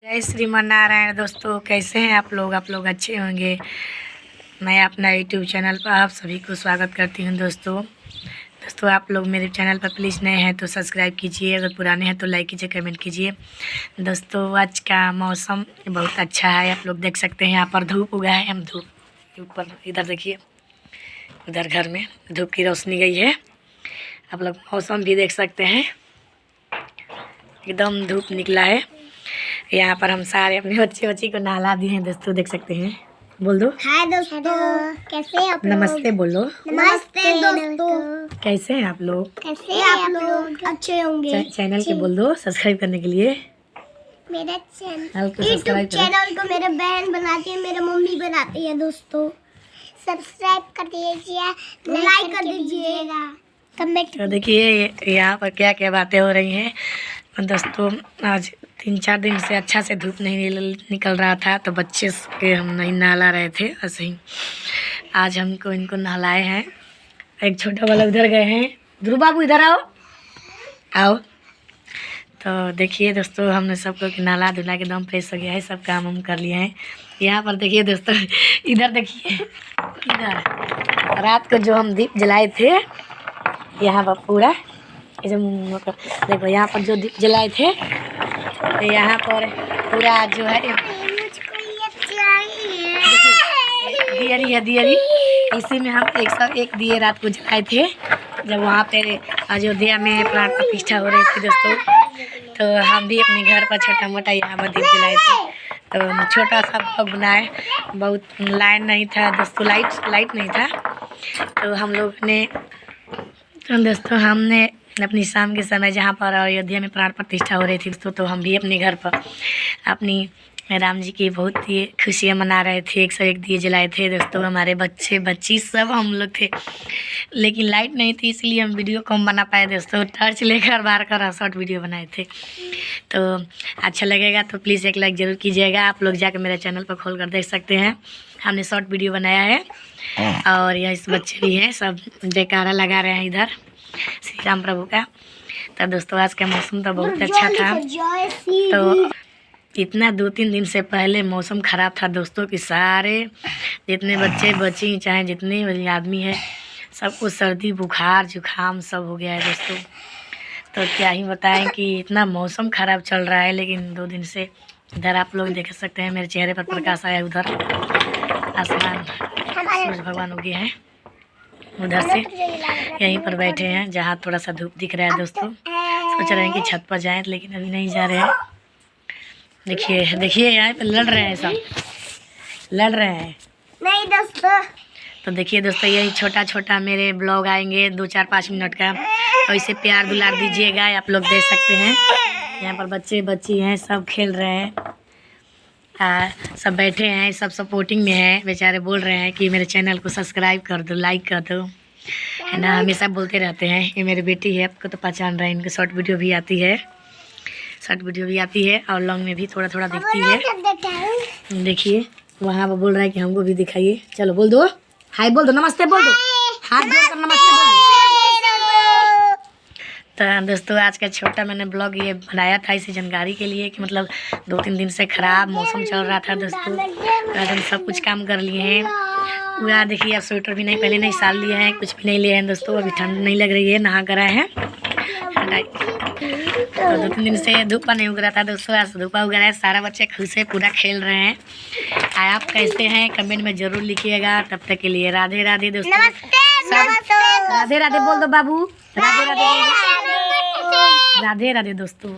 जय श्रीमान नारायण। दोस्तों कैसे हैं आप लोग अच्छे होंगे। मैं अपना यूट्यूब चैनल पर आप सभी को स्वागत करती हूं। दोस्तों आप लोग मेरे चैनल पर प्लीज़ नए हैं तो सब्सक्राइब कीजिए, अगर पुराने हैं तो लाइक कीजिए, कमेंट कीजिए। दोस्तों आज का मौसम बहुत अच्छा है, आप लोग देख सकते हैं। यहाँ पर धूप उगा है, हम धूप ऊपर इधर देखिए, उधर घर में धूप की रोशनी गई है। आप लोग मौसम भी देख सकते हैं, एकदम धूप निकला है। यहाँ पर हम सारे अपने बच्ची को नहला दिए हैं। दोस्तों देख सकते हैं, बोल दो हाय दोस्तों, कैसे हैं आप लोग? नमस्ते बोलो। नमस्ते दोस्तों, कैसे हैं आप लोग? कैसे हैं आप लोग? अच्छे होंगे। चैनल के बोल दो सब्सक्राइब करने के लिए। मेरा चैनल को यूट्यूब सब्सक्राइब चैनल को मेरे बहन बनाती है, मेरे मम्मी बनाती है। दोस्तों सब्सक्राइब कर दीजिए, लाइक कर दीजिएगा, कमेंट। तो देखिए यहाँ पर क्या क्या बातें हो रही हैं। दोस्तों आज 3-4 दिन से अच्छा से धूप नहीं निकल रहा था, तो बच्चे के हम नहीं नहला रहे थे। ऐसे ही आज हमको इनको नहलाए हैं। एक छोटा वाला उधर गए हैं। ध्रुव बाबू इधर आओ आओ। तो देखिए दोस्तों, हमने सबको नहला धुला के दम फ्रेश हो गया है, सब काम हम कर लिए हैं। यहाँ पर देखिए दोस्तों, इधर देखिए, इधर रात को जो हम दीप जलाए थे, यहाँ पर पूरा ये जो देखो, यहाँ पर जो दीप जलाए थे, तो यहाँ पर पूरा जो है दियरी है, दियरी इसी में हम 101 दिए रात को जलाए थे, जब वहाँ पे अयोध्या में प्राण प्रतिष्ठा हो रही थी। दोस्तों तो हम भी अपने घर पर छोटा मोटा यहाँ पर दीप जलाए थे। तो छोटा सा ब्लॉग बनाए, बहुत लाइन नहीं था दोस्तों, लाइट नहीं था। तो हम लोग ने दोस्तों हमने अपनी शाम के समय जहाँ पर अयोध्या में प्राण प्रतिष्ठा हो रही थी दोस्तों, तो हम भी अपने घर पर अपनी राम जी की बहुत ही खुशियाँ मना रहे थे। 101 दिए जलाए थे दोस्तों, हमारे बच्चे बच्ची सब हम लोग थे, लेकिन लाइट नहीं थी, इसलिए हम वीडियो कम बना पाए दोस्तों। टॉर्च लेकर बाहर कर शॉर्ट वीडियो बनाए थे। तो अच्छा लगेगा तो प्लीज़ एक लाइक ज़रूर कीजिएगा। आप लोग जाकर मेरे चैनल पर खोल कर देख सकते हैं, हमने शॉर्ट वीडियो बनाया है। और यह इस बच्चे भी हैं, सब जयकारा लगा रहे हैं इधर श्री राम प्रभु का। तो दोस्तों आज का मौसम तो बहुत अच्छा था। तो इतना 2-3 दिन से पहले मौसम ख़राब था दोस्तों कि सारे जितने बच्चे बच्ची चाहे जितने आदमी है, सबको सर्दी बुखार जुखाम सब हो गया है दोस्तों। तो क्या ही बताएं कि इतना मौसम ख़राब चल रहा है, लेकिन 2 दिन से इधर आप लोग देख सकते हैं, मेरे चेहरे पर प्रकाश आया। उधर आसमान सूरज भगवान उगे हैं, उधर से यहीं पर बैठे हैं जहाँ थोड़ा सा धूप दिख रहा है दोस्तों। सोच रहे हैं कि छत पर जाएं, लेकिन अभी नहीं जा रहे हैं। देखिए देखिए, यहाँ पे लड़ रहे हैं, सब लड़ रहे हैं। नहीं दोस्तों, तो देखिए दोस्तों, यही छोटा छोटा मेरे ब्लॉग आएंगे 2-4-5 मिनट का, तो इसे प्यार दुलार दीजिएगा। आप लोग देख सकते हैं यहाँ पर बच्चे बच्ची हैं, सब खेल रहे हैं, सब बैठे हैं, सब सपोर्टिंग में हैं। बेचारे बोल रहे हैं कि मेरे चैनल को सब्सक्राइब कर दो, लाइक कर दो, है ना, हमेशा बोलते रहते हैं। ये मेरी बेटी है, आपको तो पहचान रहे हैं, इनकी शॉर्ट वीडियो भी आती है, और लॉन्ग में भी थोड़ा थोड़ा दिखती है। देखिए वहाँ पर बोल रहा है कि हमको भी दिखाइए। चलो बोल दो, हाय बोल दो, नमस्ते बोल दो, हाथ जोड़कर नमस्ते बोल दो। तो दोस्तों आज का छोटा मैंने ब्लॉग ये बनाया था इसी जानकारी के लिए कि मतलब 2-3 दिन से ख़राब मौसम चल रहा था दोस्तों। आज हम सब कुछ काम कर लिए हैं पूरा। देखिए आप स्वेटर भी नहीं पहले नहीं साल लिए हैं, कुछ भी नहीं लिए हैं दोस्तों। अभी ठंड नहीं लग रही है, नहा कर आए हैं। तो 2-3 दिन से धूपा नहीं उग रहा था दोस्तों, आज धूपा उग रहा है। सारा बच्चे खुद से पूरा खेल रहे हैं। आप कैसे हैं कमेंट में ज़रूर लिखिएगा। तब तक के लिए राधे राधे दोस्तों। राधे राधे बोल दो बाबू, राधे राधे, राधे राधे दोस्तों।